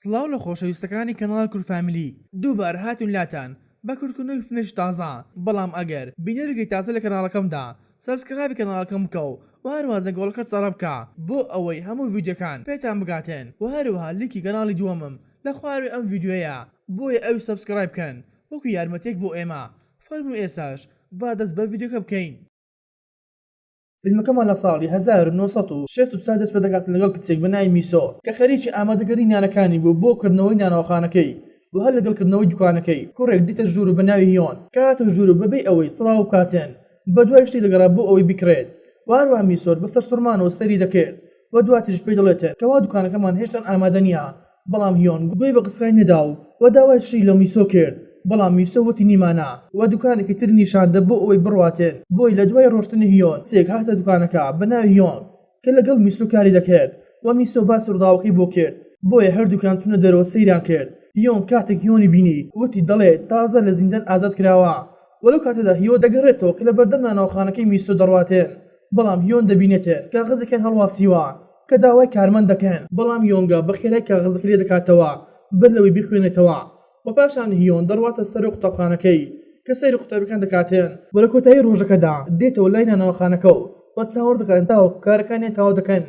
سڵاو لە خۆشەویستەکانی کەناڵ کورفامیلی دووبار هاتون لاتان بە کورتکردنەوەی فنش تازە بەڵام ئەگەر بینەرگەی تازە لە کەناڵەکەمدا سەبسکرایبی کەناڵەکەم بکە و هەروەها زەنگۆڵەکەت سەڕە بکە بۆ ئەوەی هەموو ڤیدیۆکان پێتان بگاتێن و هەروەها لیکی کەناڵی دووەمم لە خوارەوەی ئەم ڤیدیۆیە بۆیە ئەوی سەبسکرایب بکەن وەکو یارمەتێک بۆ ئێمە فەرموو ئێساش با دەست بە ڤیدیۆکە بکەین. فیلمەکەمان لە ساڵی 1964 دەست پێ دەکات لەگەڵ کچێک بە ناوی میسۆ کە خەریکی ئامادەگەری نانەکانی بوو بۆ کردنەوەی نانەوەخانەکەی و هەر لەگەڵکردنەوەی دوکانەکەی کوڕێک دیتە ژوور و بە ناوی هیۆن کاتە ژوور و بەبێ ئەوەی سڵاو بکاتێن بە دوای شتی دەگەڕا بۆ ئەوەی بکرێت وهروە میسۆر بەسەر سوورمانەوە سەری دەکرد و دواتیش پێی دەڵێتێن کەوا دوکانەکەمان هێشتا ئامادە نییە بەڵام هیۆن گوێی بە قسەی نەدا و داوای شتی لە میسۆ کرد بەڵام میسۆ وتی نیمانە و دوکانێکی تر نیشاندە بۆ ئەوەی بڕواتێن بۆی لە دوای ڕۆشتنی هیۆن چێک هاتە دوکانەکە بە ناوی هیۆن کە لەگەڵ میسۆ کاری دەکرد و میسۆ باسی ڕووداوەکەی بۆ کرد بۆیە هەردووکان چوونە دەرەوە سەیران کرد هیۆن کاتێک هیۆنی بینی وتی دەڵێت تازە لە زیندان ئازاد کراوە وەلەو کاتەدا هیۆ دەگەڕێتەوە کە لە بەردەم نانەوەخانەکەی میسۆ دەڕواتێن بەڵام هیۆن دەبینێتێن کاغەزێکیان هەڵواسیوە کە داوای کارمەند دەکەن بەڵام هیۆنگا بە خێرای کاغەزەکە لێ دەکاتەوە بەر لەوەی بخوێنێتەوە و پاشان هیۆن دەڕواتە سەر قوتابخانەکەی کە سەیری قوتابەکان دەکاتێن و لە کۆتایی ڕۆژەکەدا دێتەوە لای نانەوەخانەکە و چاوەڕ دەکەن تاوە کارەکانیان تاوا دەکەن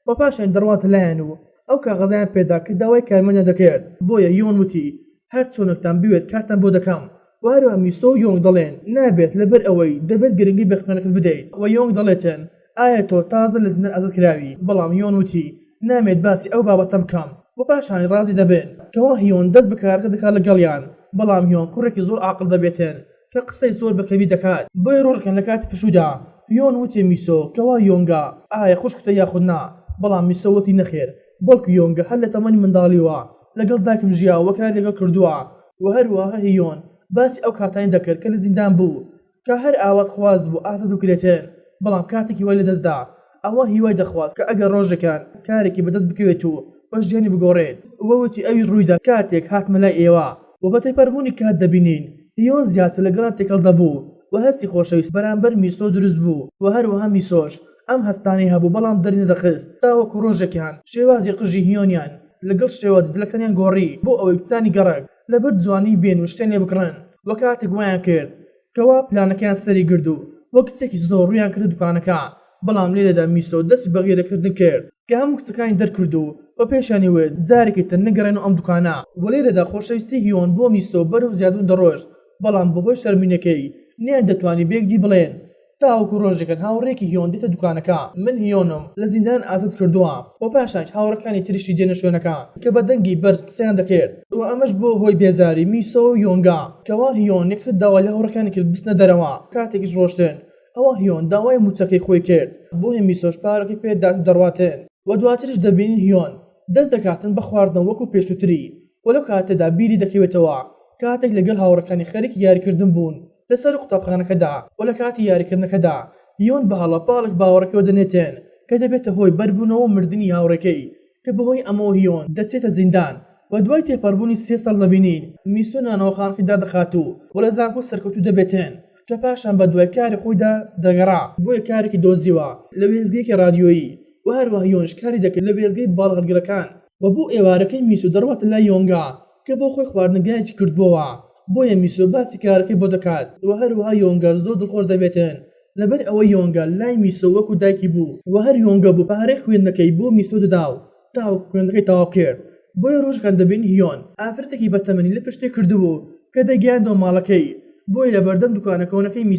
و پاشان دەڕواتە لایەن و ئەو کاغەزیان پێدا کە داوای کارمەندیان دەکرد بۆیە هیۆن وتی هەر چۆنێکتان بوێت کارتان بۆ دەکەم و هەروە میسۆ و یۆنگ دەڵێن نابێت لەبەر ئەوەی دەبێت گرنگی بە خوێنەکەت بدەیت و یۆنگ دەڵێتن ئایا تۆ تازە لە زیندان ئازاد کراوی بەڵام هیۆن وتی نامێت باسی ئەو بابەتە بکەم و پاشان ڕازی دەبن کەوا هیۆن دەست بە کارەکە دەکات لەگەڵیان بەڵام هیۆن کوڕێکی زۆر عاقڵ دەبێتن کە قسەی زۆر بەکەوی دەکات بۆی ڕۆژێکان لە کاتی پشوودا هیۆن وتی میسۆ کەوا یۆنگا ئایا خوشکتە یاخود نا بەڵام میسۆ وتی نەخێر بەڵکو یۆنگە هەر لە تەمەنی منداڵیوە لەگەڵ دایکم ژیاوە وەکار لەگەڵ کردووە و هەروەها هیۆن باسی ئەو کاتانی دەکرد کە لە زیندان بوو کە هەر ئاوات خواز بوو ئازاد بکرێتن بەڵام کاتێکی وای لەدەستدا ئەوە هیوای دەخواست کە ئەگەر ڕۆژەکان کارێکی بەدەست بکەوێت و بەشجیانی بگۆڕێت وەوتی ئەوی ڕوویدا کاتێک هاتمە لای ئێوە و بە تێپەڕبوونی کات دەبینین هیۆن زیاتر لە گەڕان تێکەڵ دەبوو و هەستی خۆشەویست بەرامبەر میسۆ دروست بوو و هەروەها میسۆش ئەم هەستانەی هەبوو بەڵام دەری نەدەخست تاوەکو ڕۆژێکیان شێوازی قژی هیۆنیان لەگەڵ شێوازی جلەکانیان گۆڕی بۆ ئەوەی کچانی گەڕک لەبەر جوانی بێن و شتێن لێ بکڕن و کاتێک وایان کرد کەوا پلانەکەیان سەری گرت و وەک کچێکی زۆر ڕوویان کردە دوکانەکە بەڵام لێرەدا میسۆ دەستی بەغیرەکردن کرد کە هەموو کچەکانی دەرکرد و بە پێشانی وێت جارێکی تر نەگەڕێن و ئەم دوکانە و لێرەدا خۆشەویستی هیۆن بۆ میسۆ بەرەو زیادون دەڕۆشت بەڵام بەهۆی شەرمینەکەی نیان دەتوانی بێکدی بڵێن تاوەکو ڕۆژێکن هاوڕێکی هیۆن دێتە دوکانەکە من هیۆنم لە زیندان ئازاد کردووە و پاشانش هاوڕەکانی تریشی دێنە شوێنەکە کە بە دەنگی بەرز قسەیان دەکرد و ئەمەش بۆ هۆی بێزاری میسۆ و یۆنگا کەوا هیۆن یەکسەر داوای لە هاوڕەکانی کرد بستنە دەرەوە کاتێکیش ڕۆشتن ئەوە هیۆن داوای موچەکەی خۆی کرد بۆیە میسۆش پارەکەی پێدا دەڕواتن و دواتریش دەبینین هیۆن دەست دەکاتن بە خواردن وەکو پێشووتری وەلەو کاتێدا بیری دەکەوێتەوە کاتێک لەگەڵ هاوڕەکانی خەریکی یاریکردن بوون لەسەر قوتابخانەکەدا و لە کاتی یاریکردنەکەدا هیۆن بە هەڵەپاڵێک باوەڕەکەوە دەنێتێن کە دەبێتە هۆی بەربوونەوە مردنی هاوڕەکەی کە بەهۆی ئەمەوە هیۆن دەچێتە زیندان و دوای تێپەڕبوونی 3 ساڵ دەبینین میسۆ نانەوەخانەکەیدا دەخات و لە زانکۆ سەرکەوتوو دەبێتێن کە پاشان بە دوای کاری خۆیدا دەگەڕا بۆیە کارێکی دۆزیوە لە وێزگەیەکی رادیۆیی و هەروە هیۆنش کاری دەکرد لە وێزگەی باڵغەرگەکان و بۆ ئێوارەکەی میسۆ دەڕواتە لای یۆنگا کە بۆ خۆی خواردنگایەکی کردبووەوە بۆیە میسۆ باسی کارەکەی بۆ دەکات و هەروەها یۆنگا زۆر دڵخۆش دەبێتن لەبەر ئەوە یۆنگا لای میسۆ وەکو دایکی بوو و هەر یۆنگا بوو پارەی خوێندنەکەی بۆ میسۆ دەدا و تاوەکو خوێندنەکەی تەواو کرد بۆیە ڕۆژەکان دەبین هیۆن ئافرەتێکی بەتەمەنی لە پشتێ کردبوو کە دەگەیاندەوە ماڵەکەی بۆی لە بەردەم دوکانەکەونەکەی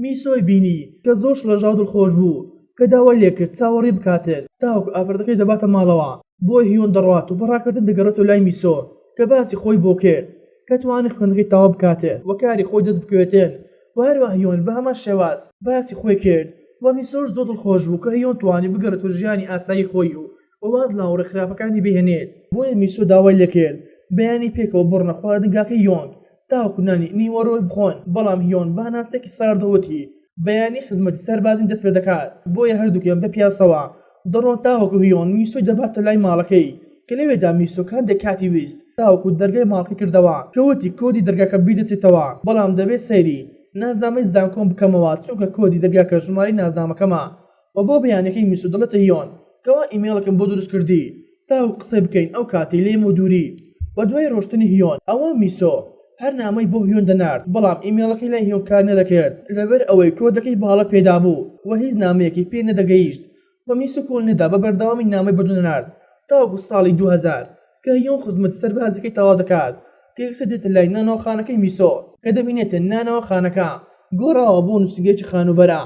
میسۆی بینی کە زۆر شڵەژاو دڵخۆش بوو کە داوای لێ کرد چاوەڕێ بکاتێن تاوەکو ئافرەتەکەی دەباتە ماڵەوە بۆی هیۆن دەڕوات و بەڕاکردن دەگەڕێتەوە لای میسۆ کە باسی خۆی بۆ کرد کە توانێت خوێندنەکەی تەواو بکاتێن و کاری خۆی دەست بکەوێتێن و هەروە هیۆن بە هەمان شێواز باسی خۆی کرد و میسۆش زۆر دڵخۆش بوو کە هیۆن توانی بگەڕێتەوە ژیانی ئاسایی خۆی و واز لاوەڕێ خراپەکانی بهێنێت بۆیە میسۆ داوای لێکرد بەیانی پێکەوە بڕنە خواردنگاکەی یۆنگ تاوەکو نانی نیوەڕۆی بخۆن بەڵام هیۆن بە هەناسێکی ساردەوتی بەیانی خزمەتی سەربازین دەست پێ دەکات بۆیە هەردووکیان بە پیاسەوە دەڕۆن تاوەکو هیۆن میسۆی دەباتە لای ماڵەکەی کە لەوێدا میسۆکان دەکاتی ویست تاوەکو دەرگای ماڵەکەی کردەوە کەوتی کۆدی دەرگاکە بیدەچێتەوە بەڵام دەبێت سەیری نازنامەی زانکۆم بکەمەوە چونکە کۆدی دەرگاکە ژماری نازنامەکەمە و بۆ بەیانەکەی میسۆ دەڵێتە هیۆن کەوا ئیمێڵەکەم بۆ دروست کردی تاو قسە بکەین ئەو کاتی لێم و دووری بە دوای ڕۆشتنی هیۆن ئەوە میسۆ هەر نامەی بۆ هیۆن دەنارد بەڵام ئیمێڵەکەی لای هیۆن کار نەدەکرد لەبەر ئەوەی کۆدەکەی باڵە پێدا بوو و هیچ نامەیەکی پێ نەدەگەیشت و میسۆ کۆڵ نەدا بە بەردەوامی نامەی بەدونەنارد تاوەکو ساڵی 2000 کە هیۆن خزمەت سەربازەکەی تەواو دەکات کە یەکسە دێتە لای نانەوەخانەکەی میسۆ کە دەبینێتە نانەوەخانەکە گۆڕاوە بۆ نووسینگەیەکی خانوبەرە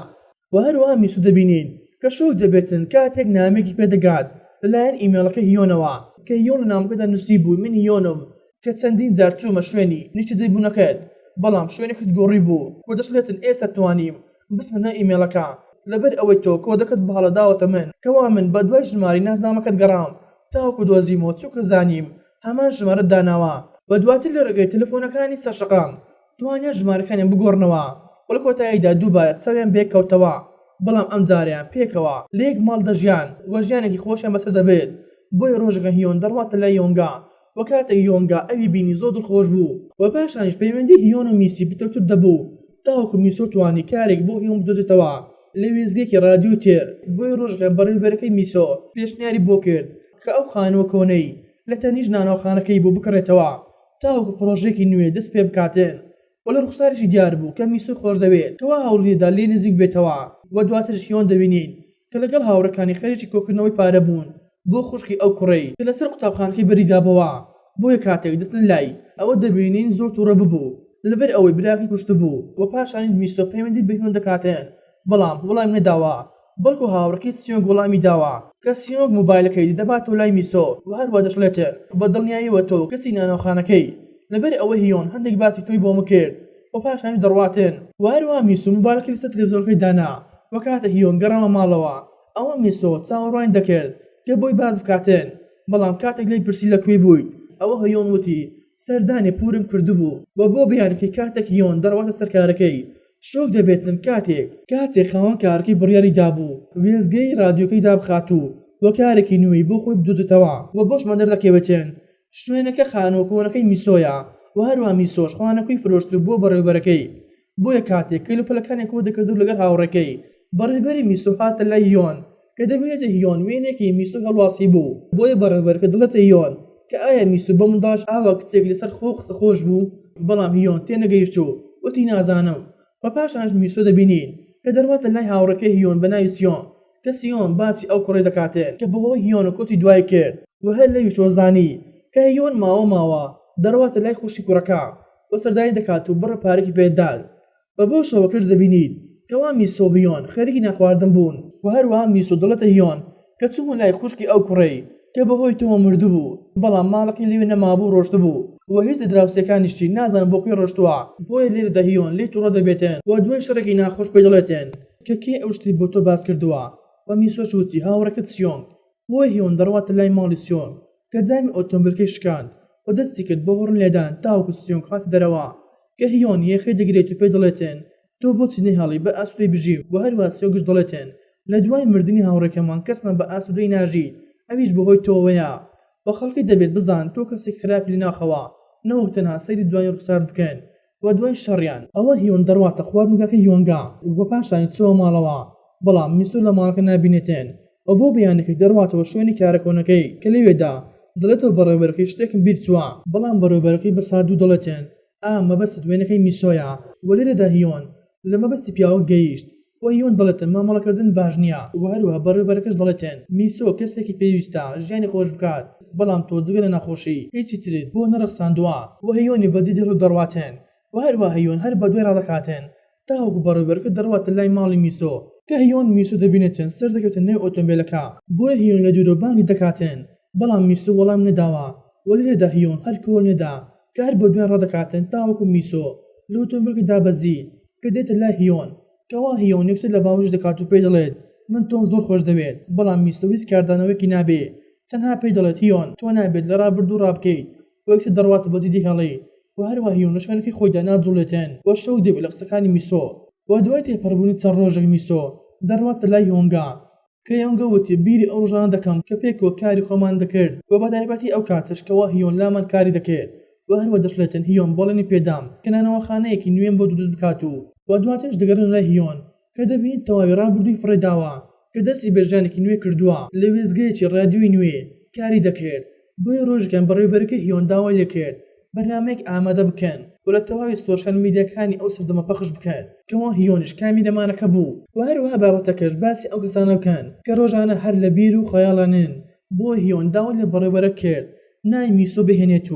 و هەروەها میسۆ دەبینین کە شۆک دەبێتن کاتێک نامێکی پێدەگات لەلایەن ئیمێڵەکە هیۆنەوە کە هیۆن لە نامەکەدا نووسی بوو من هیۆنم کە چەندین جار چوومە شوێنی نیچە دەیبوونەکەت بەڵام شوێنێکت گۆڕی بوو کۆ دەشڵێتن ئێستا توانیم بسمە ئیمێڵەکە لەبەر ئەوەی تۆ کۆدەکەت بەهەڵەداوەتە من کەوا من بە دوای ژماری نازنامەکەت گەڕام تاوەکو دۆزیمەوە چووکە زانیم هەمان ژمارەت داناوە بە دواتر لە ڕێگەی تەلەفۆنەکانی سەرشەقام توانیا ژمارەکانیان بگۆڕنەوە وە لە کۆتاییدا دووبارە چاویان بێککەوتەوە بەڵام ئەم جاریان پێکەوە لە یەک ماڵ دەژیان وە ژیانێکی خۆشیان بەسەر دەبێت بۆی ڕۆژەکە هیۆن دەڕواتە لای یۆنگا وە کاتێک یۆنگا ئەوی بینی زۆر دڵخۆش بوو و پاشانیش پەیوەندی هیۆن و میسی بتەوتر دەبوو تاوەکو میسۆ توانی کارێک بۆ هیۆن بدۆزێتەوە لە وێزگێکی رادیۆ تێر بۆی ڕۆژەکە بەڕێوەبەرەکەی میسۆ پێشنیاری بۆ کرد کە ئەو خانووە کۆنەی لە تەنیژ نانەوەخانەکەی بۆ بکڕێتەوە تاوەکو پرۆژێکی نوێ دەست پێ بکاتێن و لە ڕوخساریشی دیار بوو کە میسۆ خۆش دەوێت کەوا هەوڵیدا لێ نزیک بێتەوە و دواترش هیۆن دەبینین کە لەگەڵ هاوڕەکانی خەریکی کۆکردنەوەی پارە بوون بۆ خوشکی ئەو کوڕەی کە لەسەر قوتابخانەکەی بەریدابەوە بۆیە کاتێک دەستن لای ئەوە دەبینین زۆر تووڕە ببوو لەبەر ئەوەی براکی کوشت بوو و پاشانی میسۆ پەیوەندی بە هیۆن دەکاتێن بەڵام وەڵام نەداوە بەڵکو هاوڕەکەی سیۆنگ وەڵامی داوە کە سیۆنگ موبایلەکەی دەباتەوە لای میسۆ و هەروە دەشڵێتن بە دڵنیاییەوە تۆ کەسی نانەوەخانەکەی لەبەر ئەوە هیۆن هەندێک باسی تۆی بۆمە کرد و پاشانی دەڕواتن و هەروە میسۆ موبایلەکەی لەسەر تەلەڤیزۆنەکەی دانا و کاتە هیۆن گەڕامە ماڵەوە ئەوە میسۆ چاوەڕوانی دەکرد کە بۆی باز بکاتێن بەڵام کاتێک لێی پرسی لەکوێ بوویت ئەوە هیۆن وتی سەردانی پورم کردبوو و بۆ بیانکەی کاتێک هیۆن دەڕواتە سەرکارەکەی شۆک دەبێتن کاتێک خاوەن کارەکەی بڕیاری دابوو وێزگەی رادیۆکەی دابخاتوو وە کارێکی نوێی بۆ خۆی بدۆزێتەوە و بۆشمان دەردەکەوێتن شوێنەکە خانووەکۆنەکەی میسۆیە و هەروە میسۆش خوانەکەی فرۆشت بۆ بەڕێوەبەرەکەی بۆیە کاتێک کەلوپەلەکانی کۆ دەکردو لەگەڵ هاوڕێکەی بەڕێبەری میسۆ هاتە لای هیۆن کە دەبێتە هیۆن وێنێکی میسۆ هەڵواسی بوو بۆیە بەڕێبەرەکە دڵێتە هیۆن کە ئایا میسۆ بە منداڵش ئاوا کچێک لەسەر خۆ قسە خۆش بوو بەڵام هیۆن تێنەگەیشتوو وتی نازانم و پاشانش میسۆ دەبینین کە دەڕواتە لای هاوڕەکەی هیۆن بە ناوی سیۆن کە سیۆن باسی ئەو کوڕی دەکاتێن کە بەهۆی هیۆن و کۆتی دوای کرد و هەر لەویش وەزانی کە هیۆن ماوە دەڕواتە لای خوشی کوڕەکە و سەردانی دەکات و بڕە پارێکی پێدال بە بۆ شەوەکەش دەبینین کەوا میسۆ هیۆن خەریکی ناخواردن بوون و هەروەها میسۆ دڵێتە هیۆن کە چوون لای خوشکی ئەو کوڕەی کە بەهۆی تۆمە مردووبوو بەڵام ماڵەکەی لێوێ نەمابوو ڕۆشتبوو و هیچ دراوسەکانیشتی نازان بۆ کوێ ڕۆشتووە بۆیە لێرەدا هیۆن لێ تووڕە دەبێتن و دوای شەڕێکی ناخۆش پێ دەڵێتن کە کێ ئەو شتی بۆ تۆ باس کردووە و میسۆ وتی هاوڕێکت سیۆنگ بۆی هیۆن دەڕواتە لای ماڵی سیۆنگ کە جامی ئۆتۆمبیلەکەی شکاند و دەستی کرد بە هۆڕن لێدان تاوەکو سیۆنگ هاتە دەرەوە کە هیۆن یەخێ دەگرێت و پێ دەڵێتن تۆ بۆچی نەهێڵی بە ئاسوودەی بژیم و هەروە سیۆنگش دەڵێتن لە دوای مردنی هاوڕێکەمان کەسمان بە ئاسوودەی ناژیت ئەویش بەهۆی تۆوەیە بە خەڵکی دەبێت بزان تۆ کەسێک خراپی ناخەوە نەوەک تەنها سەیری دوای ڕوخسار بکەن و دوای شەڕیان ئەوە هیۆن دەڕواتە خواردنگەکەی یۆنگا و پاشانی چووە ماڵەوە بەڵام میسۆ لە ماڵەکە نابینێتێن و بۆ بەیانەکەی دەڕواتەوە شوێنی کارەکۆنەکەی کە لەوێدا دڵێتەوە بەڕێوەبەرەکەی شتێکم بیر چووە بەڵام بەڕێوەبەرەکەی بە سادوو دەڵێتێن مەبەستت وێنەکەی میسۆیە و لێرەدا هیۆن لە مەبەستی پیاوە گەیشت و هیۆن دەڵێتن مامەڵەکردن باش نییە و هەروە بەڕێوەبەرەکەش دەڵێتێن میسۆ کەسێکی پێویستە ژیانی خۆش بکات بەڵام تۆ جگە لە نەخۆشی هیچی ترت بۆ نەرەخساندووە و هیۆنی بەجێ دێڵ و دەڕواتێن و هەروە هیۆن هەر بە دوای ڕادەکاتێن تاوەکو بەڕێوەبەرەکە دەڕواتە لای ماڵی میسۆ کە هیۆن میسۆ دەبینێتن سەر دەکەوتە نێو ئۆتۆمبیلەکە بۆیە هیۆن لە دوورۆ بانگی دەکاتێن بەڵام میسۆ وەڵام نەداوە و لێرەدا هیۆن هەر کۆڵ نەدا کە هەر بە دوای ڕادەکاتێن تاوەکو میسۆ لە ئۆتۆمبیلەکەی دابەزی کە دێتە لای هیۆن کەوا هیۆن یەکسەر لە باوەش دەکات و پێی دەڵێت من تۆم زۆر خۆش دەوێت بەڵام میسۆ هیچ کاردانەوەیەکی نابێ تەنها پێی دەڵێت هیۆن تۆ نابێت لە ڕابردوو ڕابکەیت و یەکسەر دەڕواتە بەجێ دیهێڵێ و هەروە هیۆن لە شوێنەکەی خۆیدا ناجوڵێتێن و شەو دەبێت لە قسەکانی میسۆ و دوای تێپەڕبوونی چەند ڕۆژێک میسۆ دەڕواتە لای یۆنگا کە یۆنگا وتی بیری ئەو ڕۆژانە دەکەم کە پێکەوە کاری خۆمان دەکرد و بەتایبەتی ئەو کاتشکەوە هیۆن لامان کاری دەکرد و هەروە دەشڵێتن هیۆن بەڵێنی پێدام کە نانەوەخانەیەکی نوێن بۆ دروست بکات و دواترش دەگەڕن لای هیۆن کە دەبینیت تەواوی ڕابردووی فڕێداوە کە دەستی بە ژیانێکی نوێ کردووە لە وێزگەیەکی ڕادیۆی نوێ کاری دەکرد بۆی ڕۆژگەن بەڕێوەبەرەکەی هیۆن داوای لێکرد بەرنامەیەک ئامادە بکەن بۆ لە تەواوی سۆشیال میدیاکانی ئەو سەردەمە پەخش بکەن کەوا هیۆنیش کامی دەمانەکە بوو و هەروەها بابەتەکەش باسی ئەو کەسانە بکەن کە ڕۆژانە هەر لە بیر و خەیاڵانن بۆ هیۆن داوای لە بەڕێوەبەرە کرد ناوی میسۆ بهێنێت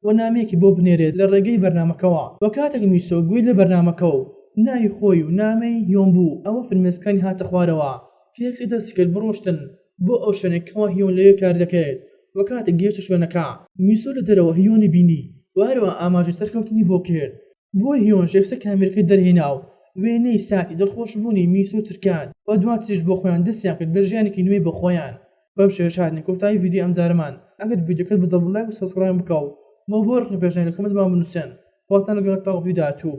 و نامەیەکی بۆ بنێرێت لە ڕێگەی بەرنامەکەوە وە کاتێک میسۆ گوێی لە بەرنامەکە و ناوی خۆی و نامەی هیۆن بوو ئەوە فرمێسکانی هاتە خوارەوە کە یەکسی دەستی کرد بڕۆشتن بۆ ئەو شوێنێکەوە هیۆن لەوێ کار دەکرێت وە کاتێک گەیشتە شوێنەکە میسۆ لە دەرەوە هیۆنی بینی و هەروەها ئاماژەی سەرکەوتنی بۆ کرد بۆ هیۆن شێکسە کامێرەکەی دەرهێنا و وێنەی ساتی دڵخۆشبوونی میسۆ ترکان و دواتریش بۆ خۆیان دەستیان کرد بە ژیانێکی نوێی بە خۆیان بەم شێوەیە هاتنە کۆتایی ڤیدیۆ ئەمجارەمان ئەگەر ڤیدیۆکەت بدە لایک و سەبسکرایب بکەو بۆ ڕخنە پێشنهاد لە کۆمنت بنووسن خواتان لەگەڵ تا ڤیدیۆ داهاتوو